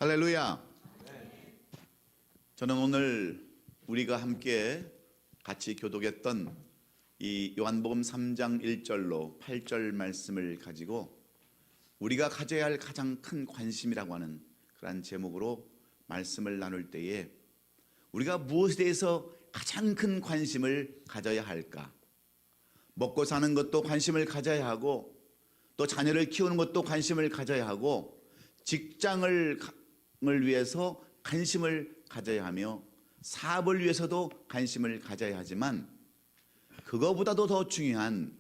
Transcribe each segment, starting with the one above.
할렐루야. 저는 오늘 우리가 함께 같이 교독했던 이 요한복음 3장 1절로 8절 말씀을 가지고 우리가 가져야 할 가장 큰 관심이라고 하는 그러한 제목으로 말씀을 나눌 때에 우리가 무엇에 대해서 가장 큰 관심을 가져야 할까? 먹고 사는 것도 관심을 가져야 하고, 또 자녀를 키우는 것도 관심을 가져야 하고, 직장을 위해서 관심을 가져야 하며, 사업을 위해서도 관심을 가져야 하지만, 그거보다도 더 중요한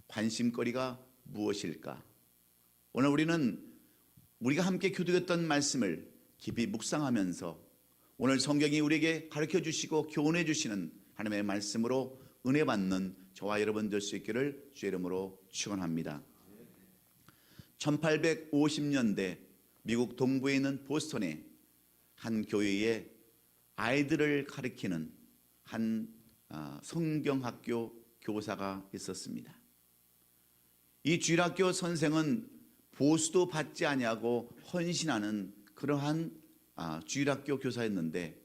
관심거리가 무엇일까? 오늘 우리가 함께 교독했던 말씀을 깊이 묵상하면서 오늘 성경이 우리에게 가르쳐 주시고 교훈해 주시는 하나님의 말씀으로 은혜 받는 저와 여러분 될 수 있기를 주의 이름으로 축원합니다. 1850년대 미국 동부에 있는 보스턴의 한 교회에 아이들을 가르치는 한 성경학교 교사가 있었습니다. 이 주일학교 선생은 보수도 받지 아니하고 헌신하는 그러한 주일학교 교사였는데,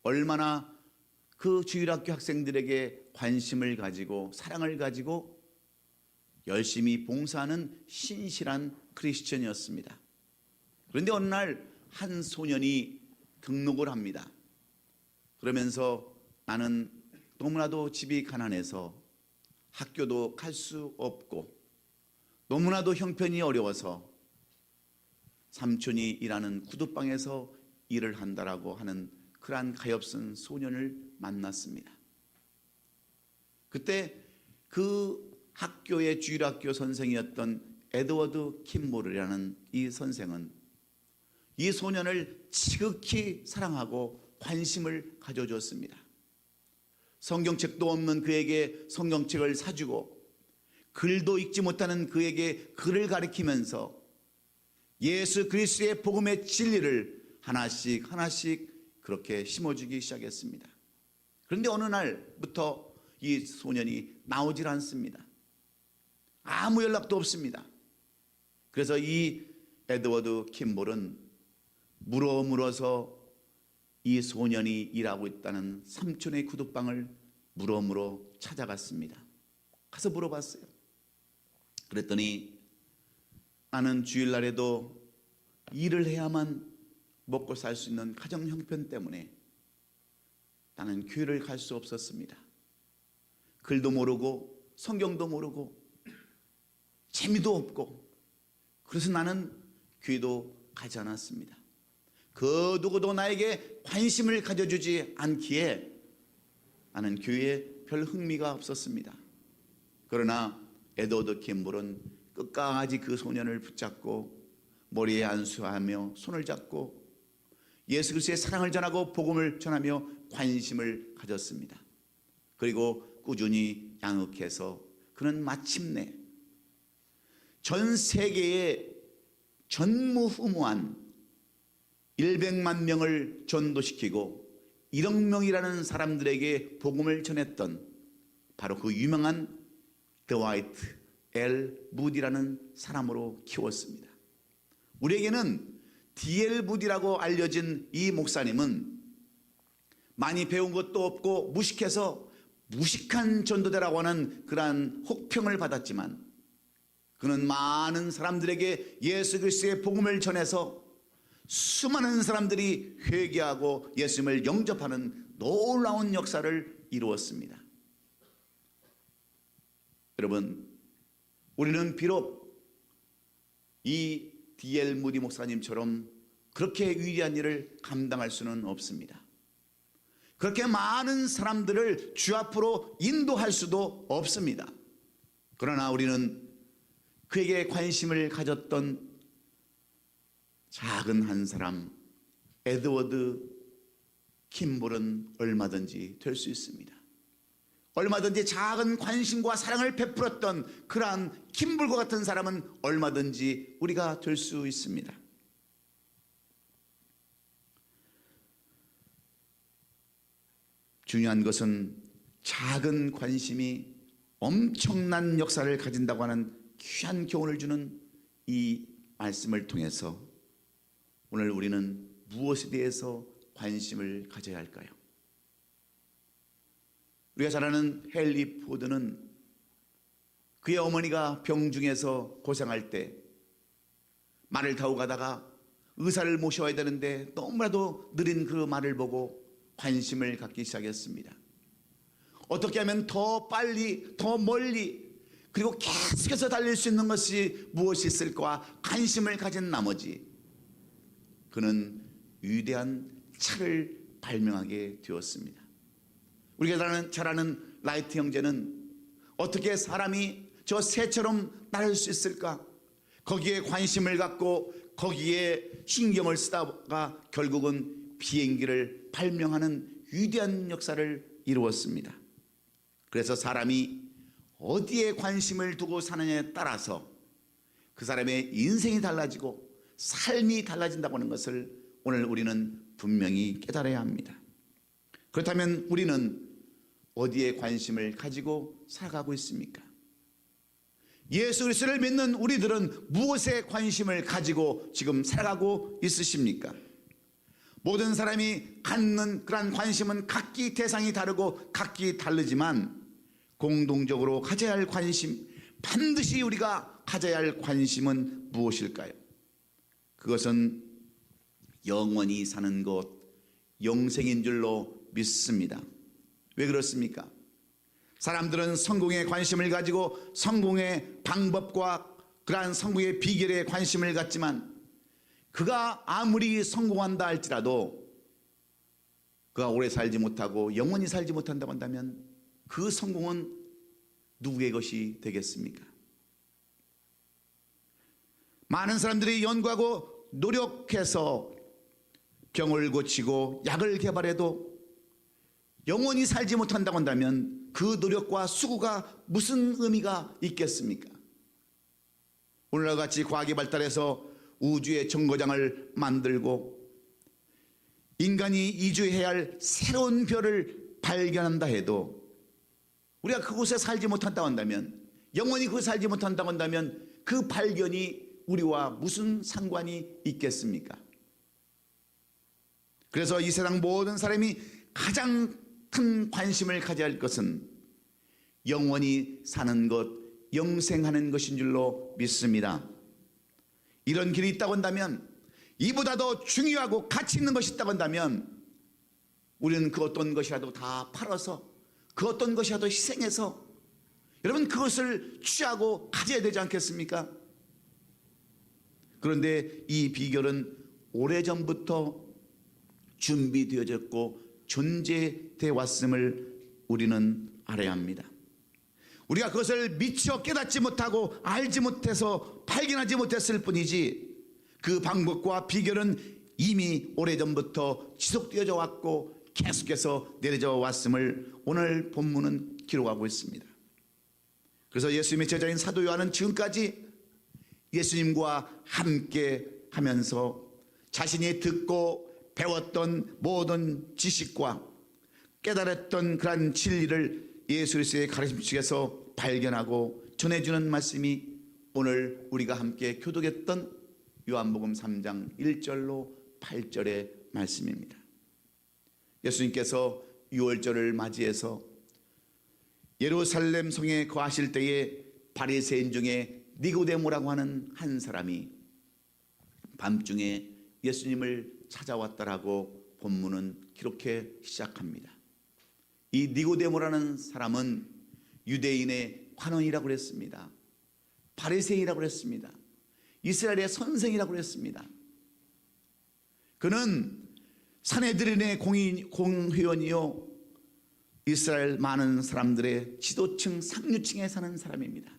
얼마나 그 주일학교 학생들에게 관심을 가지고 사랑을 가지고 열심히 봉사하는 신실한 크리스천이었습니다. 그런데 어느 날 한 소년이 등록을 합니다. 그러면서 나는 너무나도 집이 가난해서 학교도 갈 수 없고 너무나도 형편이 어려워서 삼촌이 일하는 구두방에서 일을 한다라고 하는 그러한 가엾은 소년을 만났습니다. 그때 그 학교의 주일학교 선생이었던 에드워드 킴몰이라는 이 선생은 이 소년을 지극히 사랑하고 관심을 가져줬습니다. 성경책도 없는 그에게 성경책을 사주고, 글도 읽지 못하는 그에게 글을 가르치면서 예수 그리스도의 복음의 진리를 하나씩 하나씩 그렇게 심어주기 시작했습니다. 그런데 어느 날부터 이 소년이 나오질 않습니다. 아무 연락도 없습니다. 그래서 이 에드워드 킴볼은 물어서 이 소년이 일하고 있다는 삼촌의 구두방을 물어 찾아갔습니다. 가서 물어봤어요. 그랬더니 나는 주일날에도 일을 해야만 먹고 살 수 있는 가정 형편 때문에 나는 교회를 갈 수 없었습니다. 글도 모르고 성경도 모르고 재미도 없고, 그래서 나는 교회도 가지 않았습니다. 그 누구도 나에게 관심을 가져주지 않기에 나는 교회에 별 흥미가 없었습니다. 그러나 에드워드 킴볼은 끝까지 그 소년을 붙잡고 머리에 안수하며 손을 잡고 예수 그리스도의 사랑을 전하고 복음을 전하며 관심을 가졌습니다. 그리고 꾸준히 양육해서 그는 마침내 전 세계에 전무후무한 100만 명을 전도시키고 1억 명이라는 사람들에게 복음을 전했던 바로 그 유명한 드와이트 L 무디라는 사람으로 키웠습니다. 우리에게는 D.L. 무디라고 알려진 이 목사님은 많이 배운 것도 없고 무식해서 무식한 전도자라고 하는 그러한 혹평을 받았지만, 그는 많은 사람들에게 예수 그리스도의 복음을 전해서 수많은 사람들이 회개하고 예수님을 영접하는 놀라운 역사를 이루었습니다. 여러분, 우리는 비록 이 D.L. 무디 목사님처럼 그렇게 위대한 일을 감당할 수는 없습니다. 그렇게 많은 사람들을 주 앞으로 인도할 수도 없습니다. 그러나 우리는 그에게 관심을 가졌던 작은 한 사람 에드워드 킴볼은 얼마든지 될 수 있습니다. 얼마든지 작은 관심과 사랑을 베풀었던 그러한 킴볼과 같은 사람은 얼마든지 우리가 될 수 있습니다. 중요한 것은 작은 관심이 엄청난 역사를 가진다고 하는 귀한 교훈을 주는 이 말씀을 통해서 오늘 우리는 무엇에 대해서 관심을 가져야 할까요? 우리가 잘 아는 헨리 포드는 그의 어머니가 병중에서 고생할 때 말을 타고 가다가 의사를 모셔야 되는데 너무나도 느린 그 말을 보고 관심을 갖기 시작했습니다. 어떻게 하면 더 빨리, 더 멀리, 그리고 계속해서 달릴 수 있는 것이 무엇이 있을까 관심을 가진 나머지 그는 위대한 차를 발명하게 되었습니다. 우리가 잘 아는 라이트 형제는 어떻게 사람이 저 새처럼 날을 수 있을까? 거기에 관심을 갖고 거기에 신경을 쓰다가 결국은 비행기를 발명하는 위대한 역사를 이루었습니다. 그래서 사람이 어디에 관심을 두고 사느냐에 따라서 그 사람의 인생이 달라지고 삶이 달라진다고 하는 것을 오늘 우리는 분명히 깨달아야 합니다. 그렇다면 우리는 어디에 관심을 가지고 살아가고 있습니까? 예수 그리스도를 믿는 우리들은 무엇에 관심을 가지고 지금 살아가고 있으십니까? 모든 사람이 갖는 그런 관심은 각기 대상이 다르고 각기 다르지만 공동적으로 가져야 할 관심, 반드시 우리가 가져야 할 관심은 무엇일까요? 그것은 영원히 사는 것, 영생인 줄로 믿습니다. 왜 그렇습니까? 사람들은 성공에 관심을 가지고 성공의 방법과 그러한 성공의 비결에 관심을 갖지만 그가 아무리 성공한다 할지라도 그가 오래 살지 못하고 영원히 살지 못한다고 한다면 그 성공은 누구의 것이 되겠습니까? 많은 사람들이 연구하고 노력해서 병을 고치고 약을 개발해도 영원히 살지 못한다고 한다면 그 노력과 수고가 무슨 의미가 있겠습니까? 오늘날 같이 과학이 발달해서 우주의 정거장을 만들고 인간이 이주해야 할 새로운 별을 발견한다 해도 우리가 그곳에 살지 못한다고 한다면, 영원히 그곳에 살지 못한다고 한다면 그 발견이 우리와 무슨 상관이 있겠습니까? 그래서 이 세상 모든 사람이 가장 큰 관심을 가져야 할 것은 영원히 사는 것, 영생하는 것인 줄로 믿습니다. 이런 길이 있다고 한다면, 이보다 더 중요하고 가치 있는 것이 있다고 한다면 우리는 그 어떤 것이라도 다 팔아서, 그 어떤 것이라도 희생해서 여러분 그것을 취하고 가져야 되지 않겠습니까? 그런데 이 비결은 오래전부터 준비되어졌고 존재되어 왔음을 우리는 알아야 합니다. 우리가 그것을 미처 깨닫지 못하고 알지 못해서 발견하지 못했을 뿐이지 그 방법과 비결은 이미 오래전부터 지속되어져 왔고 계속해서 내려져 왔음을 오늘 본문은 기록하고 있습니다. 그래서 예수님의 제자인 사도 요한은 지금까지 예수님과 함께 하면서 자신이 듣고 배웠던 모든 지식과 깨달았던 그런 진리를 예수 그리스도의 가르침 속에서 발견하고 전해주는 말씀이 오늘 우리가 함께 교독했던 요한복음 3장 1절로 8절의 말씀입니다. 예수님께서 유월절을 맞이해서 예루살렘 성에 거하실 때에 바리새인 중에 니고데모라고 하는 한 사람이 밤중에 예수님을 찾아왔다라고 본문은 기록해 시작합니다. 이 니고데모라는 사람은 유대인의 관원이라고 그랬습니다. 바리새인이라고 그랬습니다. 이스라엘의 선생이라고 그랬습니다. 그는 산헤드린의 공회원이요 이스라엘 많은 사람들의 지도층 상류층에 사는 사람입니다.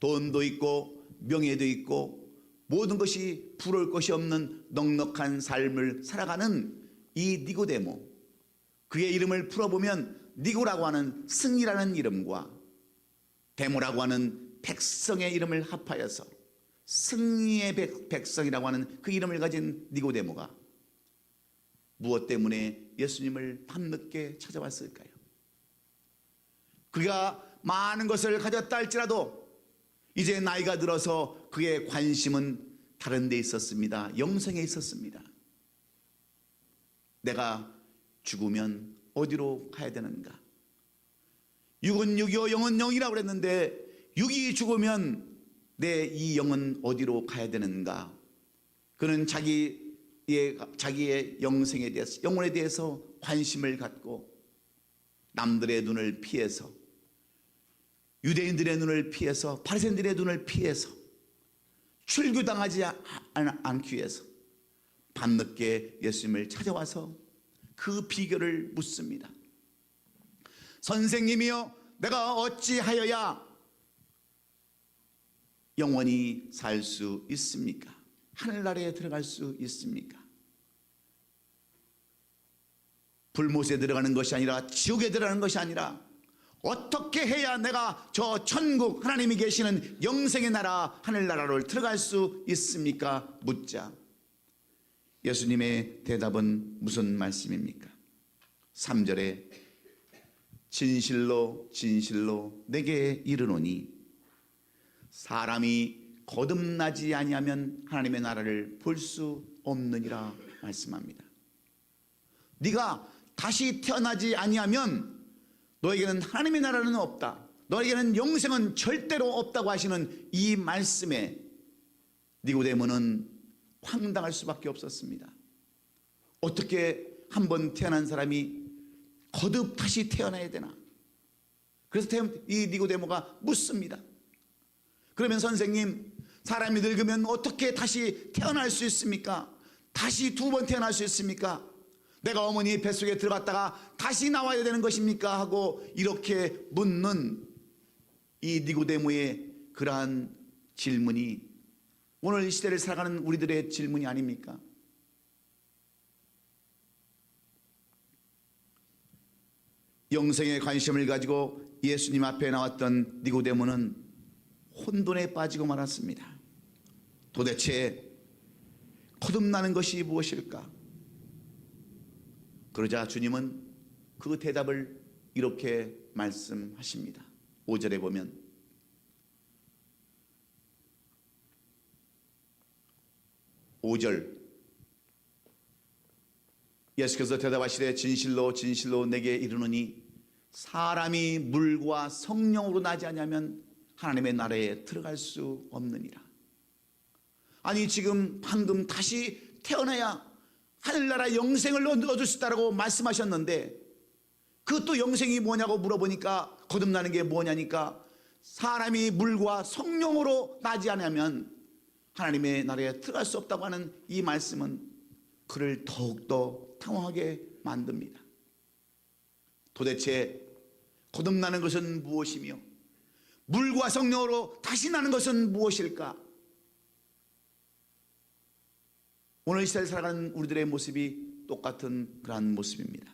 돈도 있고 명예도 있고 모든 것이 부러울 것이 없는 넉넉한 삶을 살아가는 이 니고데모, 그의 이름을 풀어보면 니고라고 하는 승이라는 이름과 데모라고 하는 백성의 이름을 합하여서 승리의 백성이라고 하는 그 이름을 가진 니고데모가 무엇 때문에 예수님을 밤늦게 찾아왔을까요? 그가 많은 것을 가졌다 할지라도 이제 나이가 들어서 그의 관심은 다른 데 있었습니다. 영생에 있었습니다. 내가 죽으면 어디로 가야 되는가? 육은 육이요 영은 영이라고 그랬는데 육이 죽으면 내 이 영은 어디로 가야 되는가? 그는 자기의 영생에 대해서, 영혼에 대해서 관심을 갖고 남들의 눈을 피해서, 유대인들의 눈을 피해서, 바리새인들의 눈을 피해서, 출교당하지 않기 위해서 밤늦게 예수님을 찾아와서 그 비결을 묻습니다. 선생님이여, 내가 어찌하여야 영원히 살 수 있습니까? 하늘나라에 들어갈 수 있습니까? 불못에 들어가는 것이 아니라, 지옥에 들어가는 것이 아니라, 어떻게 해야 내가 저 천국, 하나님이 계시는 영생의 나라, 하늘나라로 들어갈 수 있습니까? 묻자 예수님의 대답은 무슨 말씀입니까? 3절에 진실로 진실로 내게 이르노니 사람이 거듭나지 아니하면 하나님의 나라를 볼 수 없느니라 말씀합니다. 네가 다시 태어나지 아니하면 너에게는 하나님의 나라는 없다, 너에게는 영생은 절대로 없다고 하시는 이 말씀에 니고데모는 황당할 수밖에 없었습니다. 어떻게 한번 태어난 사람이 거듭 다시 태어나야 되나? 그래서 이 니고데모가 묻습니다. 그러면 선생님, 사람이 늙으면 어떻게 다시 태어날 수 있습니까? 다시 두 번 태어날 수 있습니까? 내가 어머니 뱃속에 들어갔다가 다시 나와야 되는 것입니까? 하고 이렇게 묻는 이 니고데모의 그러한 질문이 오늘 이 시대를 살아가는 우리들의 질문이 아닙니까? 영생에 관심을 가지고 예수님 앞에 나왔던 니고데모는 혼돈에 빠지고 말았습니다. 도대체 거듭나는 것이 무엇일까? 그러자 주님은 그 대답을 이렇게 말씀하십니다. 5절에 보면 예수께서 대답하시되 진실로 진실로 내게 이르노니 사람이 물과 성령으로 나지 않으면 하나님의 나라에 들어갈 수 없느니라. 아니, 지금 방금 다시 태어나야 하늘나라 영생을 얻을 수 있다고 말씀하셨는데, 그것도 영생이 뭐냐고 물어보니까, 거듭나는 게 뭐냐니까, 사람이 물과 성령으로 나지 않으면 하나님의 나라에 들어갈 수 없다고 하는 이 말씀은 그를 더욱더 당황하게 만듭니다. 도대체 거듭나는 것은 무엇이며 물과 성령으로 다시 나는 것은 무엇일까? 오늘 이 시대를 살아가는 우리들의 모습이 똑같은 그러한 모습입니다.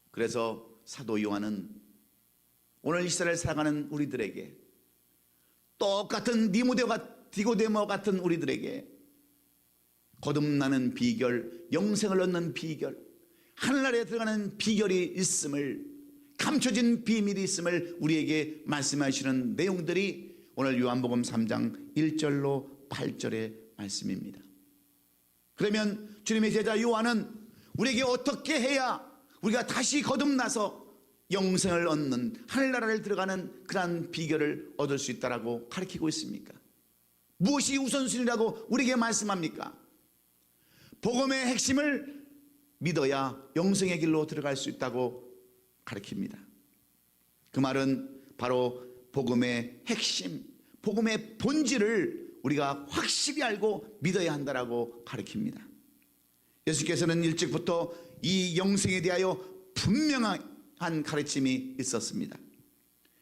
그래서 사도 요한은 오늘 이 시대를 살아가는 우리들에게, 똑같은 니고데모 같은 우리들에게 거듭나는 비결, 영생을 얻는 비결, 하늘나라에 들어가는 비결이 있음을, 감춰진 비밀이 있음을 우리에게 말씀하시는 내용들이 오늘 요한복음 3장 1절로 8절의 말씀입니다. 그러면 주님의 제자 요한은 우리에게 어떻게 해야 우리가 다시 거듭나서 영생을 얻는, 하늘나라를 들어가는 그러한 비결을 얻을 수 있다라고 가르치고 있습니까? 무엇이 우선순위라고 우리에게 말씀합니까? 복음의 핵심을 믿어야 영생의 길로 들어갈 수 있다고 가르칩니다. 그 말은 바로 복음의 핵심, 복음의 본질을 우리가 확실히 알고 믿어야 한다라고 가르칩니다. 예수께서는 일찍부터 이 영생에 대하여 분명한 가르침이 있었습니다.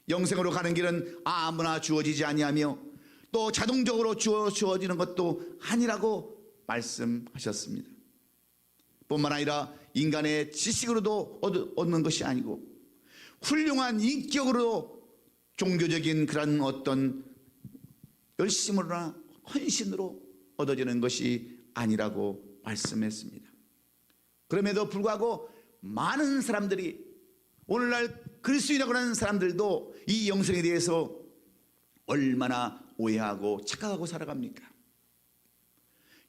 영생으로 가는 길은 아무나 주어지지 아니하며 또 자동적으로 주어지는 것도 아니라고 말씀하셨습니다. 뿐만 아니라 인간의 지식으로도 얻는 것이 아니고 훌륭한 인격으로, 종교적인 그런 어떤 열심으로나 헌신으로 얻어지는 것이 아니라고 말씀했습니다. 그럼에도 불구하고 많은 사람들이, 오늘날 그리스도인이라고 하는 사람들도 이 영생에 대해서 얼마나 오해하고 착각하고 살아갑니까?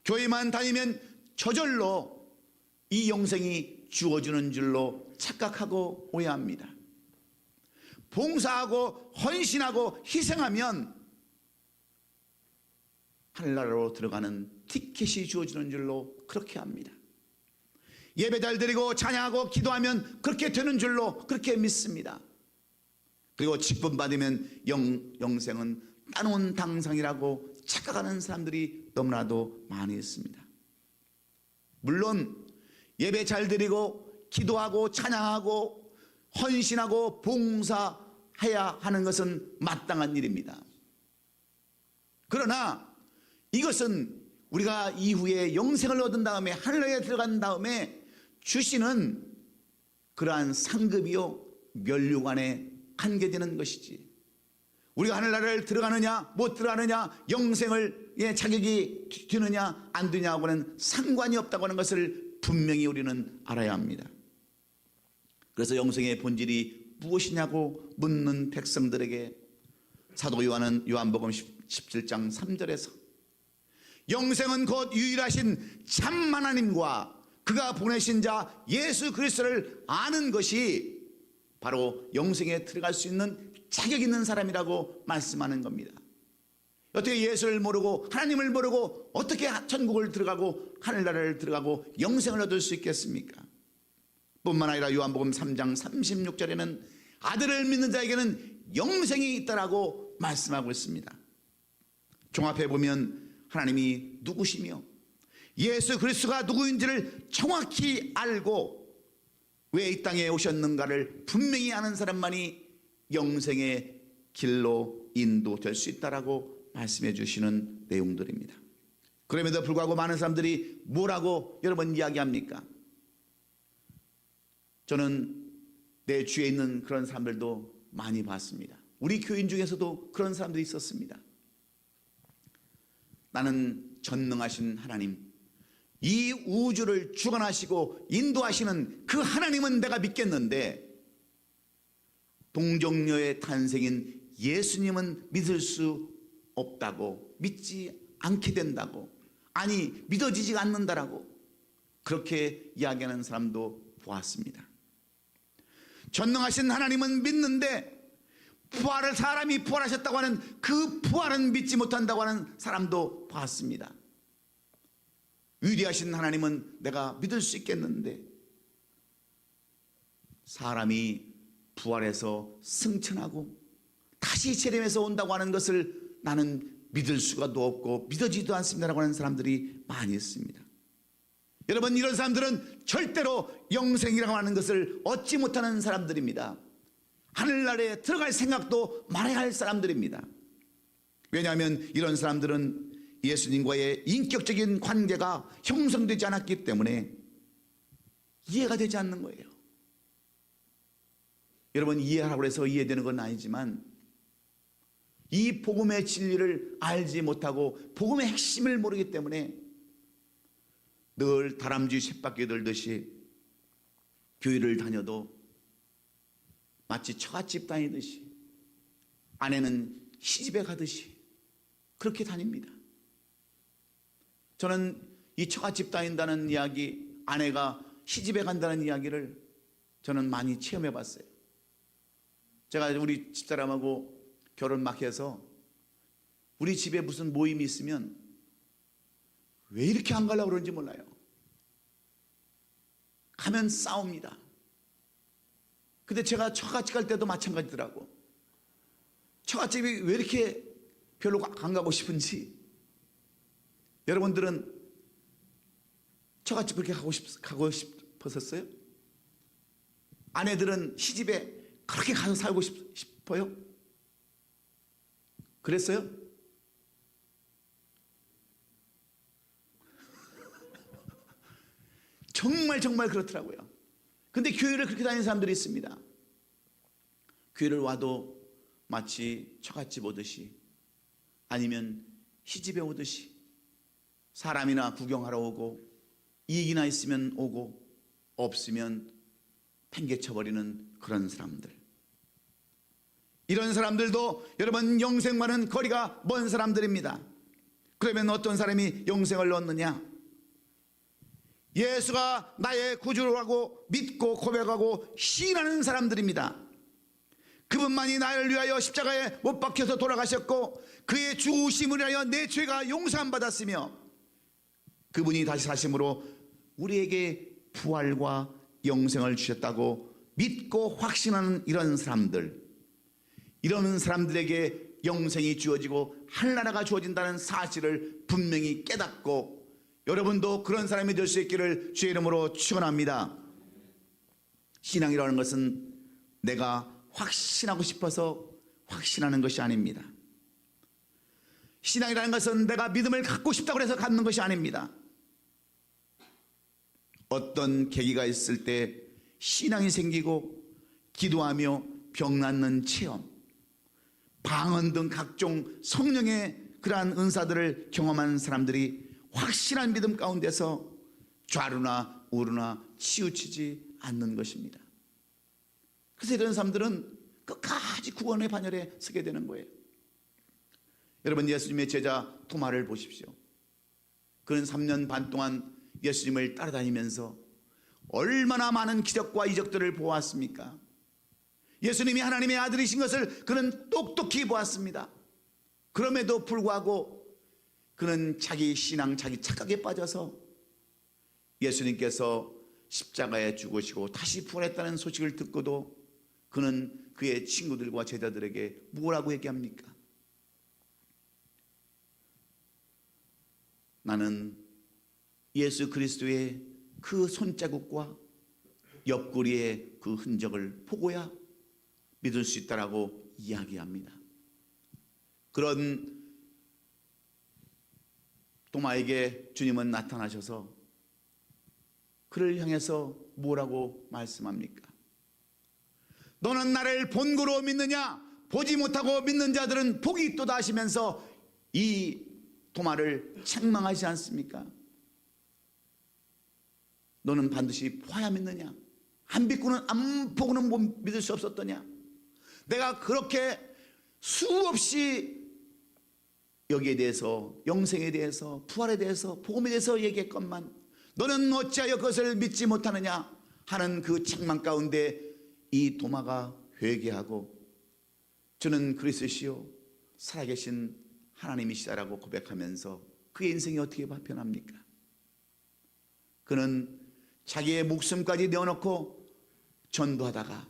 교회만 다니면 저절로 이 영생이 주어지는 줄로 착각하고 오해합니다. 봉사하고 헌신하고 희생하면 하늘나라로 들어가는 티켓이 주어지는 줄로 그렇게 합니다. 예배 잘 드리고 찬양하고 기도하면 그렇게 되는 줄로 그렇게 믿습니다. 그리고 직분 받으면 영생은 따놓은 당상이라고 착각하는 사람들이 너무나도 많이 있습니다. 물론 예배 잘 드리고 기도하고 찬양하고 헌신하고 봉사해야 하는 것은 마땅한 일입니다. 그러나 이것은 우리가 이후에 영생을 얻은 다음에 하늘나라에 들어간 다음에 주시는 그러한 상급이요 면류관에 한계되는 것이지, 우리가 하늘나라를 들어가느냐 못 들어가느냐, 영생을 자격이 되느냐 안 되냐하고는 상관이 없다고 하는 것을 분명히 우리는 알아야 합니다. 그래서 영생의 본질이 무엇이냐고 묻는 백성들에게 사도 요한은 요한복음 17장 3절에서 영생은 곧 유일하신 참 하나님과 그가 보내신 자 예수 그리스도를 아는 것이 바로 영생에 들어갈 수 있는 자격 있는 사람이라고 말씀하는 겁니다. 어떻게 예수를 모르고 하나님을 모르고 어떻게 천국을 들어가고 하늘나라를 들어가고 영생을 얻을 수 있겠습니까? 뿐만 아니라 요한복음 3장 36절에는 아들을 믿는 자에게는 영생이 있다라고 말씀하고 있습니다. 종합해 보면 하나님이 누구시며 예수 그리스도가 누구인지를 정확히 알고 왜 이 땅에 오셨는가를 분명히 아는 사람만이 영생의 길로 인도될 수 있다라고 말씀해 주시는 내용들입니다. 그럼에도 불구하고 많은 사람들이 뭐라고 여러분 이야기합니까? 저는 내 주위에 있는 그런 사람들도 많이 봤습니다. 우리 교인 중에서도 그런 사람들이 있었습니다. 나는 전능하신 하나님, 이 우주를 주관하시고 인도하시는 그 하나님은 내가 믿겠는데 동정녀의 탄생인 예수님은 믿을 수 없다고, 믿지 않게 된다고, 아니 믿어지지 않는다라고 그렇게 이야기하는 사람도 보았습니다. 전능하신 하나님은 믿는데 사람이 부활하셨다고 하는 그 부활은 믿지 못한다고 하는 사람도 봤습니다. 위대하신 하나님은 내가 믿을 수 있겠는데 사람이 부활해서 승천하고 다시 재림해서 온다고 하는 것을 나는 믿을 수가도 없고 믿어지지도 않습니다라고 하는 사람들이 많이 있습니다. 여러분, 이런 사람들은 절대로 영생이라고 하는 것을 얻지 못하는 사람들입니다. 하늘나라에 들어갈 생각도 말아야 할 사람들입니다. 왜냐하면 이런 사람들은 예수님과의 인격적인 관계가 형성되지 않았기 때문에 이해가 되지 않는 거예요. 여러분, 이해하라고 해서 이해되는 건 아니지만 이 복음의 진리를 알지 못하고 복음의 핵심을 모르기 때문에 늘 다람쥐 쳇바퀴 돌듯이 교회를 다녀도 마치 처갓집 다니듯이, 아내는 시집에 가듯이 그렇게 다닙니다. 저는 이 처갓집 다닌다는 이야기, 아내가 시집에 간다는 이야기를 저는 많이 체험해 봤어요. 제가 우리 집사람하고 결혼 막 해서 우리 집에 무슨 모임이 있으면 왜 이렇게 안 가려고 그러는지 몰라요. 가면 싸웁니다. 근데 제가 처갓집 갈 때도 마찬가지더라고. 처갓집이 왜 이렇게 별로 안 가고 싶은지. 여러분들은 처갓집 그렇게 가고 싶었었어요? 아내들은 시집에 그렇게 가서 살고 싶어요? 그랬어요? 정말 그렇더라고요. 근데 교회를 그렇게 다니는 사람들이 있습니다. 교회를 와도 마치 처갓집 오듯이, 아니면 시집에 오듯이 사람이나 구경하러 오고 이익이나 있으면 오고 없으면 팽개쳐버리는 그런 사람들. 이런 사람들도 여러분 영생과는 거리가 먼 사람들입니다. 그러면 어떤 사람이 영생을 얻느냐? 예수가 나의 구주라고 믿고 고백하고 시인하는 사람들입니다. 그분만이 나를 위하여 십자가에 못 박혀서 돌아가셨고 그의 죽으심을 위하여 내 죄가 용서받았으며 그분이 다시 사심으로 우리에게 부활과 영생을 주셨다고 믿고 확신하는 이런 사람들에게 영생이 주어지고 하늘나라가 주어진다는 사실을 분명히 깨닫고 여러분도 그런 사람이 될 수 있기를 주의 이름으로 축원합니다. 신앙이라는 것은 내가 확신하고 싶어서 확신하는 것이 아닙니다. 신앙이라는 것은 내가 믿음을 갖고 싶다고 해서 갖는 것이 아닙니다. 어떤 계기가 있을 때 신앙이 생기고 기도하며 병 낫는 체험, 방언 등 각종 성령의 그러한 은사들을 경험한 사람들이 확실한 믿음 가운데서 좌루나 우루나 치우치지 않는 것입니다. 그래서 이런 사람들은 끝까지 구원의 반열에 서게 되는 거예요. 여러분, 예수님의 제자 토마를 보십시오. 그는 3년 반 동안 예수님을 따라다니면서 얼마나 많은 기적과 이적들을 보았습니까? 예수님이 하나님의 아들이신 것을 그는 똑똑히 보았습니다. 그럼에도 불구하고 그는 자기 신앙, 자기 착각에 빠져서 예수님께서 십자가에 죽으시고 다시 부활했다는 소식을 듣고도 그는 그의 친구들과 제자들에게 뭐라고 얘기합니까? 나는 예수 그리스도의 그 손자국과 옆구리의 그 흔적을 보고야 믿을 수 있다라고 이야기합니다. 그런 도마에게 주님은 나타나셔서 그를 향해서 뭐라고 말씀합니까? 너는 나를 본고로 믿느냐? 보지 못하고 믿는 자들은 복이 있도다 하시면서 이 도마를 책망하지 않습니까? 너는 반드시 봐야 믿느냐? 안 보고는 못 믿을 수 없었더냐? 내가 그렇게 수없이 여기에 대해서, 영생에 대해서, 부활에 대해서, 복음에 대해서 얘기했건만 너는 어찌하여 그것을 믿지 못하느냐 하는 그 책망 가운데 이 도마가 회개하고 저는 그리스도시요 살아계신 하나님이시다라고 고백하면서 그의 인생이 어떻게 변합니까? 그는 자기의 목숨까지 내어놓고 전도하다가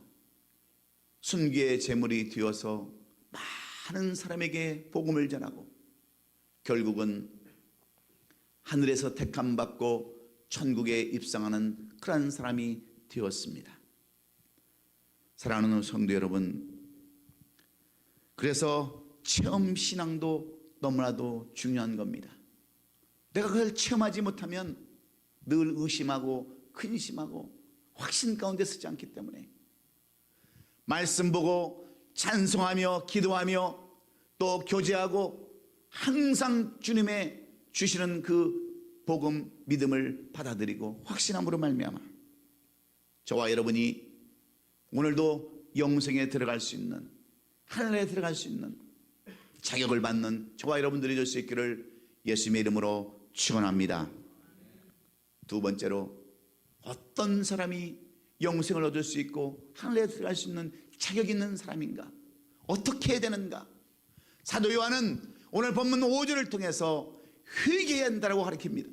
순교의 제물이 되어서 많은 사람에게 복음을 전하고 결국은 하늘에서 택함받고 천국에 입성하는 그런 사람이 되었습니다. 사랑하는 성도 여러분, 그래서 체험 신앙도 너무나도 중요한 겁니다. 내가 그걸 체험하지 못하면 늘 의심하고 근심하고 확신 가운데 서지 않기 때문에 말씀 보고 찬송하며 기도하며 또 교제하고 항상 주님의 주시는 그 복음 믿음을 받아들이고 확신함으로 말미암아 저와 여러분이 오늘도 영생에 들어갈 수 있는, 하늘에 들어갈 수 있는 자격을 받는 저와 여러분들이 될 수 있기를 예수님의 이름으로 축원합니다. 두 번째로, 어떤 사람이 영생을 얻을 수 있고 하늘에 들어갈 수 있는 자격 있는 사람인가? 어떻게 해야 되는가? 사도 요한은 오늘 본문 5절을 통해서 회개해야 한다고 가르칩니다.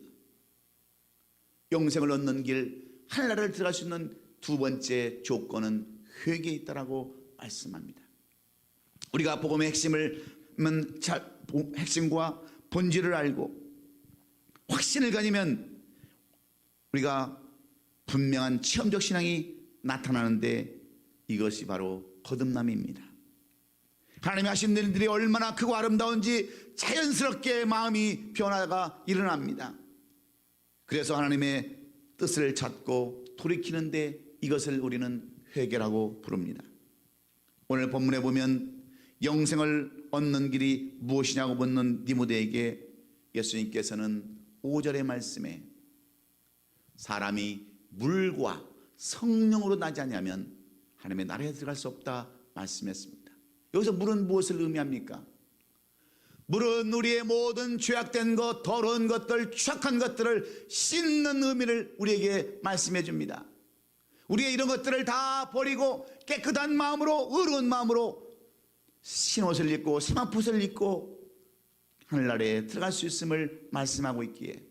영생을 얻는 길, 하늘나라를 들어갈 수 있는 두 번째 조건은 회개에 있다라고 말씀합니다. 우리가 복음의 핵심과 본질을 알고 확신을 가지면 우리가 분명한 체험적 신앙이 나타나는데 이것이 바로 거듭남입니다. 하나님이 하신 일들이 얼마나 크고 아름다운지 자연스럽게 마음이 변화가 일어납니다. 그래서 하나님의 뜻을 찾고 돌이키는데 이것을 우리는 회개라고 부릅니다. 오늘 본문에 보면 영생을 얻는 길이 무엇이냐고 묻는 니모데에게 예수님께서는 5절의 말씀에 사람이 물과 성령으로 나지 않으면 하나님의 나라에 들어갈 수 없다 말씀했습니다. 여기서 물은 무엇을 의미합니까? 물은 우리의 모든 죄악된 것, 더러운 것들, 추악한 것들을 씻는 의미를 우리에게 말씀해 줍니다. 우리의 이런 것들을 다 버리고 깨끗한 마음으로, 의로운 마음으로 신옷을 입고 세마포를 입고 하늘나라에 들어갈 수 있음을 말씀하고 있기에,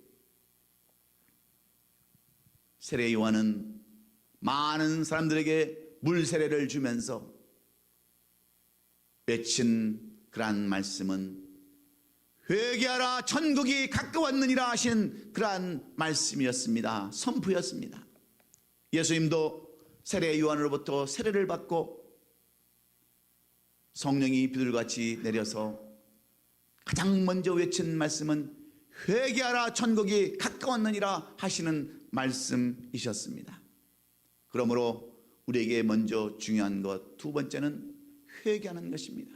세례 요한은 많은 사람들에게 물 세례를 주면서 외친 그러한 말씀은 회개하라 천국이 가까웠느니라 하신 그러한 말씀이었습니다. 선포였습니다. 예수님도 세례 요한으로부터 세례를 받고 성령이 비둘같이 내려서 가장 먼저 외친 말씀은 회개하라 천국이 가까웠느니라 하시는 말씀이셨습니다. 그러므로 우리에게 먼저 중요한 것, 두 번째는 회개하는 것입니다.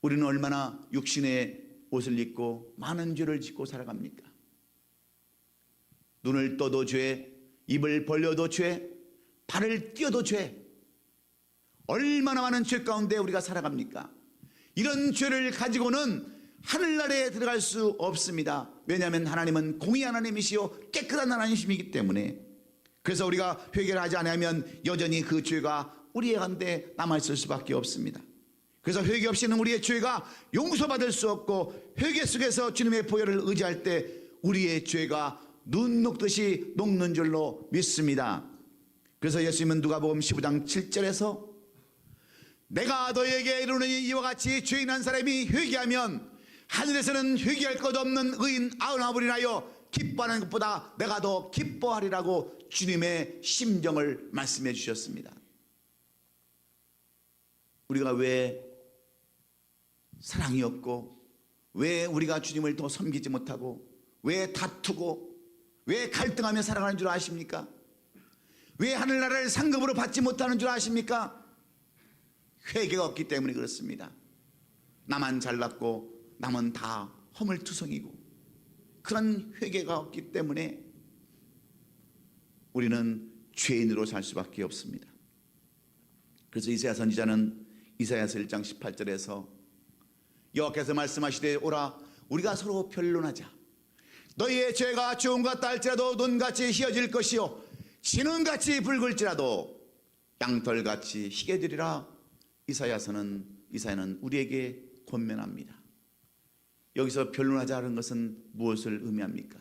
우리는 얼마나 육신의 옷을 입고 많은 죄를 짓고 살아갑니까? 눈을 떠도 죄, 입을 벌려도 죄, 발을 띄어도 죄. 얼마나 많은 죄 가운데 우리가 살아갑니까? 이런 죄를 가지고는 하늘나라에 들어갈 수 없습니다. 왜냐하면 하나님은 공의 하나님이시요 깨끗한 하나님이시기 때문에. 그래서 우리가 회개를 하지 않으면 여전히 그 죄가 우리 가운데 남아있을 수밖에 없습니다. 그래서 회개 없이는 우리의 죄가 용서받을 수 없고, 회개 속에서 주님의 보혈을 의지할 때 우리의 죄가 눈 녹듯이 녹는 줄로 믿습니다. 그래서 예수님은 누가복음 15장 7절에서 내가 너에게 이르노니 이와 같이 죄인한 사람이 회개하면 하늘에서는 회개할 것 없는 의인 99을 인하여 기뻐하는 것보다 내가 더 기뻐하리라고 주님의 심정을 말씀해 주셨습니다. 우리가 왜 사랑이 없고, 왜 우리가 주님을 더 섬기지 못하고, 왜 다투고, 왜 갈등하며 살아가는 줄 아십니까? 왜 하늘나라를 상급으로 받지 못하는 줄 아십니까? 회개가 없기 때문에 그렇습니다. 나만 잘났고 남은 다 허물투성이고, 그런 회개가 없기 때문에 우리는 죄인으로 살 수밖에 없습니다. 그래서 이사야 선지자는 이사야서 1장 18절에서 여호와께서 말씀하시되 오라 우리가 서로 변론하자. 너희의 죄가 주홍 같다 할지라도 눈같이 희어질 것이요 진홍같이 붉을지라도 양털같이 희게 되리라. 이사야는 우리에게 권면합니다. 여기서 변론하자는 것은 무엇을 의미합니까?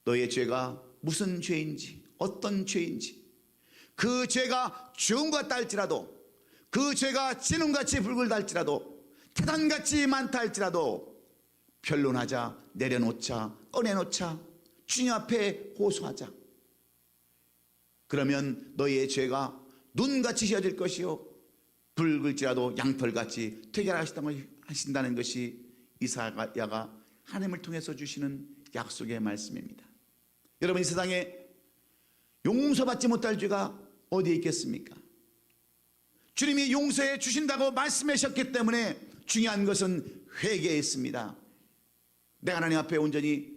너희의 죄가 무슨 죄인지, 어떤 죄인지, 그 죄가 주홍 같다 할지라도, 그 죄가 진홍같이 붉을다 할지라도, 태산같이 많다 할지라도 변론하자, 내려놓자, 꺼내놓자, 주님 앞에 호소하자. 그러면 너희의 죄가 눈같이 휘어질 것이요 붉을지라도 양털같이 퇴결하신다는 것이 이사야가 하나님을 통해서 주시는 약속의 말씀입니다. 여러분, 이 세상에 용서받지 못할 죄가 어디에 있겠습니까? 주님이 용서해 주신다고 말씀하셨기 때문에 중요한 것은 회개에 있습니다. 내가 하나님 앞에 온전히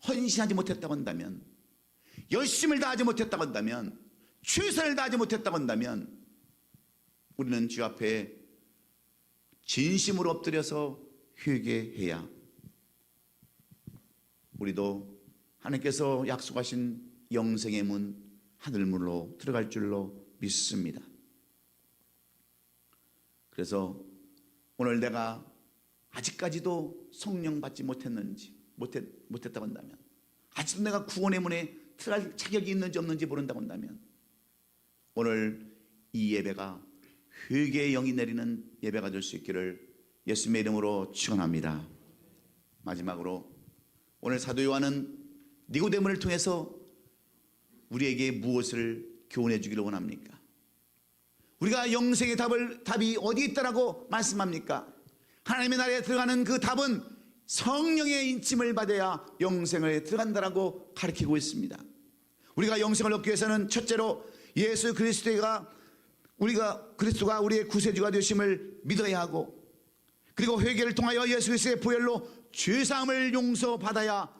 헌신하지 못했다고 한다면, 열심을 다하지 못했다고 한다면, 최선을 다하지 못했다고 한다면 우리는 주 앞에 진심으로 엎드려서 회개해야 우리도 하나님께서 약속하신 영생의 문, 하늘문으로 들어갈 줄로 믿습니다. 그래서 오늘 내가 아직까지도 성령 받지 못했다고 한다면, 아직도 내가 구원의 문에 들어갈 자격이 있는지 없는지 모른다고 한다면, 오늘 이 예배가 회개의 영이 내리는 예배가 될 수 있기를 예수님의 이름으로 축원합니다. 마지막으로 오늘 사도 요한은 니고데모를 통해서 우리에게 무엇을 교훈해 주기를 원합니까? 우리가 영생의 답이 어디 있다라고 말씀합니까? 하나님의 나라에 들어가는 그 답은 성령의 인침을 받아야 영생에 들어간다라고 가르치고 있습니다. 우리가 영생을 얻기 위해서는 첫째로 예수 그리스도가 우리의 구세주가 되심을 믿어야 하고, 그리고 회개를 통하여 예수 그리스도의 보혈로 죄사함을 용서받아야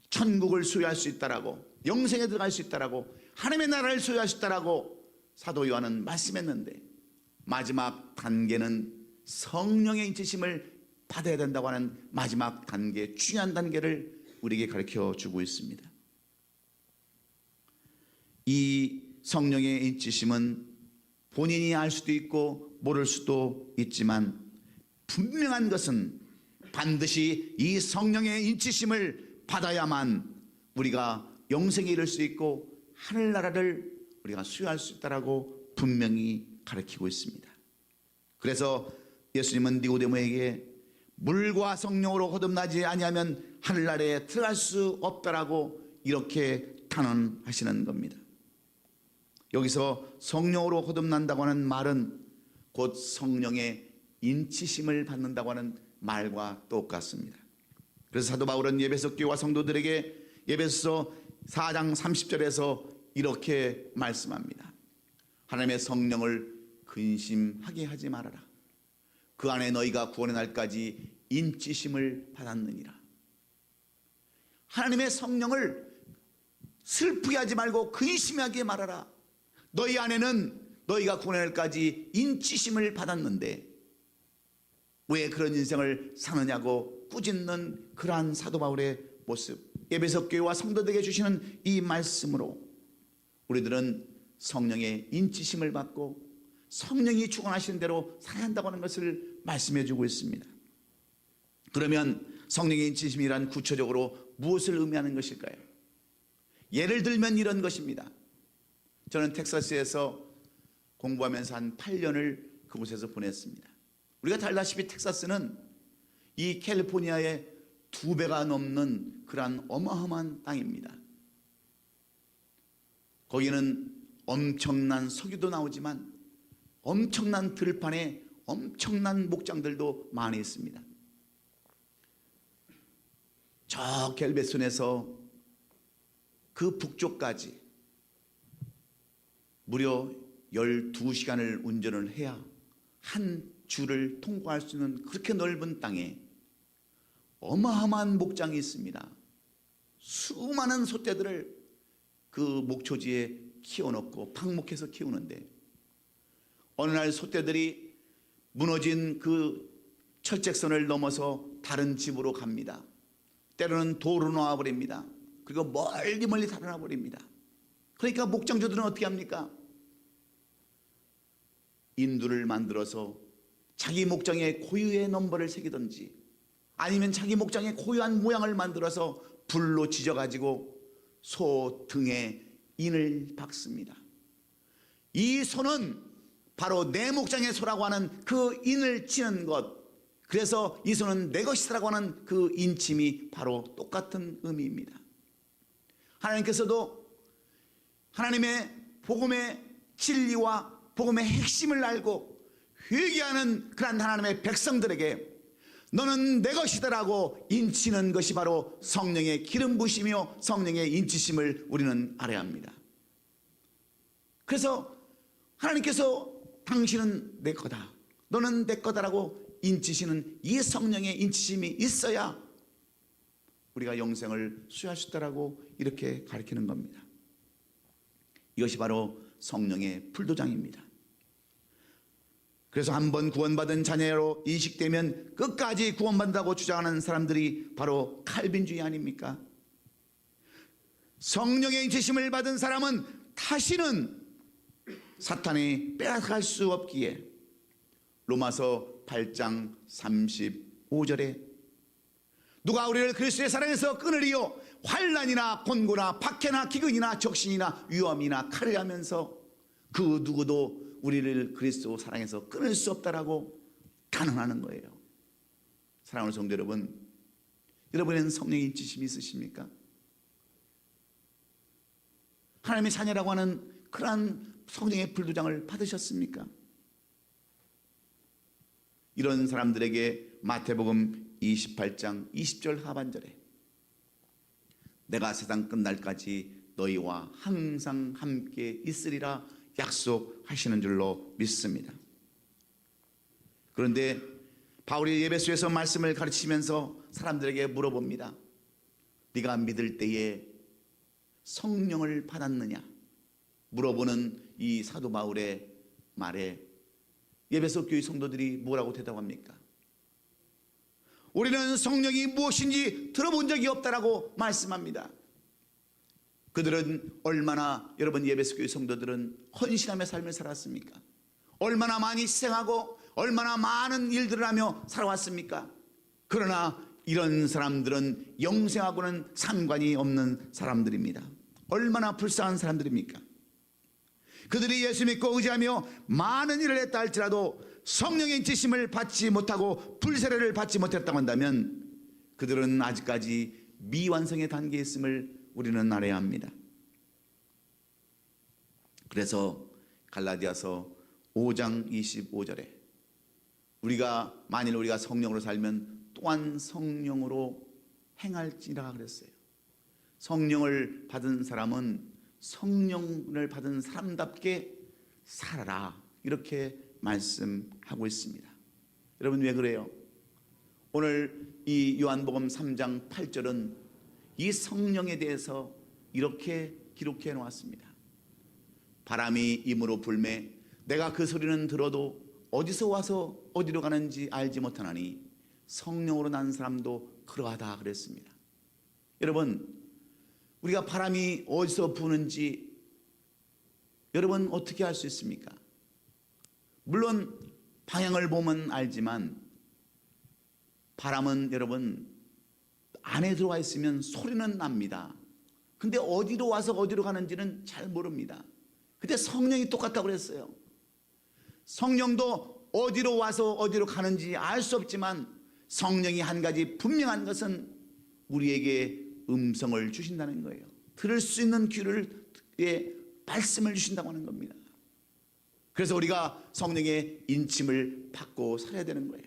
천국을 소유할 수 있다라고, 영생에 들어갈 수 있다라고, 하나님의 나라를 소유할 수 있다라고 사도 요한은 말씀했는데, 마지막 단계는 성령의 인치심을 받아야 된다고 하는 마지막 단계, 중요한 단계를 우리에게 가르쳐 주고 있습니다. 이 성령의 인치심은 본인이 알 수도 있고 모를 수도 있지만 분명한 것은 반드시 이 성령의 인치심을 받아야만 우리가 영생에 이를 수 있고 하늘나라를 우리가 수여할 수 있다라고 분명히 가르치고 있습니다. 그래서 예수님은 니고데모에게 물과 성령으로 거듭나지 아니하면 하늘나라에 들어갈 수 없다라고 이렇게 단언하시는 겁니다. 여기서 성령으로 거듭난다고 하는 말은 곧 성령의 인치심을 받는다고 하는 말과 똑같습니다. 그래서 사도 바울은 에베소 교회와 성도들에게 에베소서 4장 30절에서 이렇게 말씀합니다. 하나님의 성령을 근심하게 하지 말아라. 그 안에 너희가 구원의 날까지 인치심을 받았느니라. 하나님의 성령을 슬프게 하지 말고 근심하게 말아라. 너희 안에는 너희가 구원의 날까지 인치심을 받았는데 왜 그런 인생을 사느냐고 꾸짖는 그러한 사도 바울의 모습, 에베소 교회와 성도들에게 주시는 이 말씀으로 우리들은 성령의 인치심을 받고 성령이 축원하시는 대로 살아야 한다고 하는 것을 말씀해 주고 있습니다. 그러면 성령의 인치심이란 구체적으로 무엇을 의미하는 것일까요? 예를 들면 이런 것입니다. 저는 텍사스에서 공부하면서 한 8년을 그곳에서 보냈습니다. 우리가 잘 알다시피 텍사스는 이 캘리포니아의 2배가 넘는 그러한 어마어마한 땅입니다. 거기는 엄청난 석유도 나오지만 엄청난 들판에 엄청난 목장들도 많이 있습니다. 저 갤베슨에서 그 북쪽까지 무려 12시간을 운전을 해야 한 주를 통과할 수 있는 그렇게 넓은 땅에 어마어마한 목장이 있습니다. 수많은 소떼들을 그 목초지에 키워놓고 방목해서 키우는데 어느 날 소떼들이 무너진 그 철책선을 넘어서 다른 집으로 갑니다. 때로는 도로 놓아버립니다. 그리고 멀리 멀리 달아나 버립니다. 그러니까 목장주들은 어떻게 합니까? 인두를 만들어서 자기 목장의 고유의 넘버를 새기든지 아니면 자기 목장의 고유한 모양을 만들어서 불로 지져가지고 소 등에 인을 박습니다. 이 소는 바로 내 목장의 소라고 하는 그 인을 치는 것, 그래서 이 소는 내 것이라고 하는 그 인침이 바로 똑같은 의미입니다. 하나님께서도 하나님의 복음의 진리와 복음의 핵심을 알고 회개하는 그런 하나님의 백성들에게 너는 내 것이다라고 인치는 것이 바로 성령의 기름 부으시며 성령의 인치심을 우리는 알아야 합니다. 그래서 하나님께서 당신은 내 거다, 너는 내 거다라고 인치시는 이 성령의 인치심이 있어야 우리가 영생을 수여할 수 있다라고 이렇게 가르치는 겁니다. 이것이 바로 성령의 풀도장입니다. 그래서 한번 구원받은 자녀로 인식되면 끝까지 구원받는다고 주장하는 사람들이 바로 칼빈주의 아닙니까? 성령의 인치심을 받은 사람은 다시는 사탄이 빼앗아갈 수 없기에 로마서 8장 35절에 누가 우리를 그리스도의 사랑에서 끊으리요? 환난이나 곤고나 박해나 기근이나 적신이나 위험이나 칼을 하면서 그 누구도 우리를 그리스도 사랑에서 끊을 수 없다라고 단언하는 거예요. 사랑하는 성도 여러분, 여러분에는 성령의 인치심이 있으십니까? 하나님의 자녀라고 하는 그러한 성령의 불도장을 받으셨습니까? 이런 사람들에게 마태복음 28장 20절 하반절에 내가 세상 끝날까지 너희와 항상 함께 있으리라 약속하시는 줄로 믿습니다. 그런데 바울이 에베소에서 말씀을 가르치면서 사람들에게 물어봅니다. 네가 믿을 때에 성령을 받았느냐? 물어보는 이 사도 바울의 말에 예배소 교회 성도들이 뭐라고 대답합니까? 우리는 성령이 무엇인지 들어본 적이 없다라고 말씀합니다. 그들은 얼마나, 여러분, 예배소 교회 성도들은 헌신하며 삶을 살았습니까? 얼마나 많이 희생하고 얼마나 많은 일들을 하며 살아왔습니까? 그러나 이런 사람들은 영생하고는 상관이 없는 사람들입니다. 얼마나 불쌍한 사람들입니까? 그들이 예수 믿고 의지하며 많은 일을 했다 할지라도 성령의 인치심을 받지 못하고 불세례를 받지 못했다고 한다면 그들은 아직까지 미완성의 단계에 있음을 우리는 알아야 합니다. 그래서 갈라디아서 5장 25절에 만일 우리가 성령으로 살면 또한 성령으로 행할지라 그랬어요. 성령을 받은 사람은 성령을 받은 사람답게 살아라, 이렇게 말씀하고 있습니다. 여러분, 왜 그래요? 오늘 이 요한복음 3장 8절은 이 성령에 대해서 이렇게 기록해 놓았습니다. 바람이 임으로 불매 내가 그 소리는 들어도 어디서 와서 어디로 가는지 알지 못하나니 성령으로 난 사람도 그러하다 그랬습니다. 여러분, 우리가 바람이 어디서 부는지 여러분 어떻게 알 수 있습니까? 물론 방향을 보면 알지만 바람은 여러분 안에 들어와 있으면 소리는 납니다. 근데 어디로 와서 어디로 가는지는 잘 모릅니다. 근데 성령이 똑같다고 그랬어요. 성령도 어디로 와서 어디로 가는지 알 수 없지만 성령이 한 가지 분명한 것은 우리에게 음성을 주신다는 거예요. 들을 수 있는 귀를 말씀을 주신다고 하는 겁니다. 그래서 우리가 성령의 인침을 받고 살아야 되는 거예요.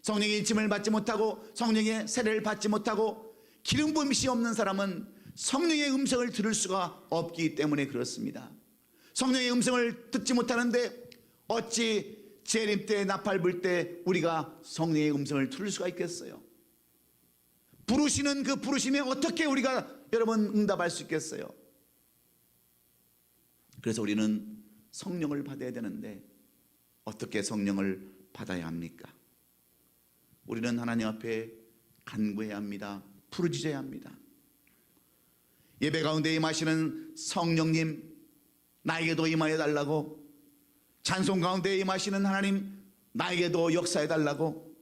성령의 인침을 받지 못하고 성령의 세례를 받지 못하고 기름 부음이 없는 사람은 성령의 음성을 들을 수가 없기 때문에 그렇습니다. 성령의 음성을 듣지 못하는데 어찌 재림 때 나팔 불 때 우리가 성령의 음성을 들을 수가 있겠어요? 부르시는 그 부르심에 어떻게 우리가 여러분 응답할 수 있겠어요? 그래서 우리는 성령을 받아야 되는데 어떻게 성령을 받아야 합니까? 우리는 하나님 앞에 간구해야 합니다. 부르짖어야 합니다. 예배 가운데 임하시는 성령님, 나에게도 임하여 달라고, 찬송 가운데 임하시는 하나님, 나에게도 역사해 달라고,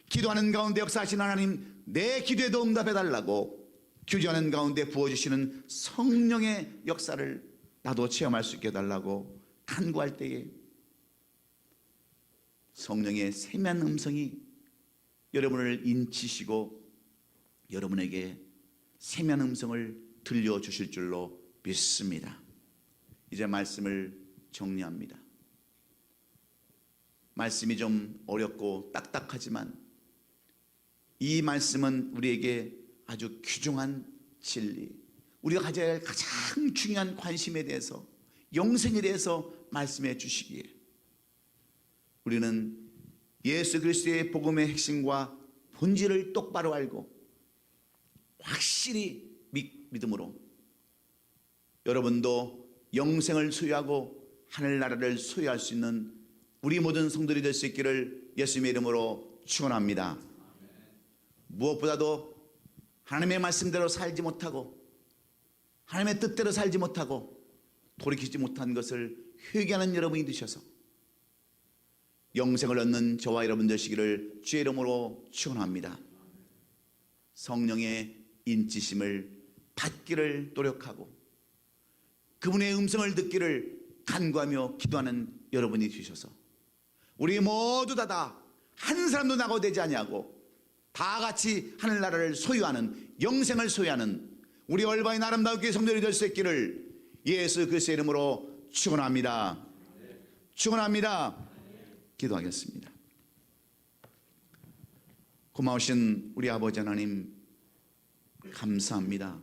기도하는 가운데 역사하시는 하나님, 내 기도에도 응답해 달라고, 규제하는 가운데 부어주시는 성령의 역사를 나도 체험할 수 있게 해달라고 간구할 때에 성령의 세미한 음성이 여러분을 인치시고 여러분에게 세미한 음성을 들려주실 줄로 믿습니다. 이제 말씀을 정리합니다. 말씀이 좀 어렵고 딱딱하지만 이 말씀은 우리에게 아주 귀중한 진리, 우리가 가져야 할 가장 중요한 관심에 대해서, 영생에 대해서 말씀해 주시기에 우리는 예수 그리스도의 복음의 핵심과 본질을 똑바로 알고 확실히 믿음으로 여러분도 영생을 소유하고 하늘나라를 소유할 수 있는 우리 모든 성도들이 될 수 있기를 예수님의 이름으로 축원합니다. 무엇보다도 하나님의 말씀대로 살지 못하고 하나님의 뜻대로 살지 못하고 돌이키지 못한 것을 회개하는 여러분이 되셔서 영생을 얻는 저와 여러분 되시기를 주의 이름으로 축원합니다. 성령의 인치심을 받기를 노력하고 그분의 음성을 듣기를 간구하며 기도하는 여러분이 되셔서 우리 모두 다 한 사람도 낙오되지 아니하고 다 같이 하늘나라를 소유하는, 영생을 소유하는 우리 얼바인 아름다운 교회 성도들이 될 수 있기를 예수 그리스도의 이름으로 축원합니다. 축원합니다. 기도하겠습니다. 고마우신 우리 아버지 하나님, 감사합니다.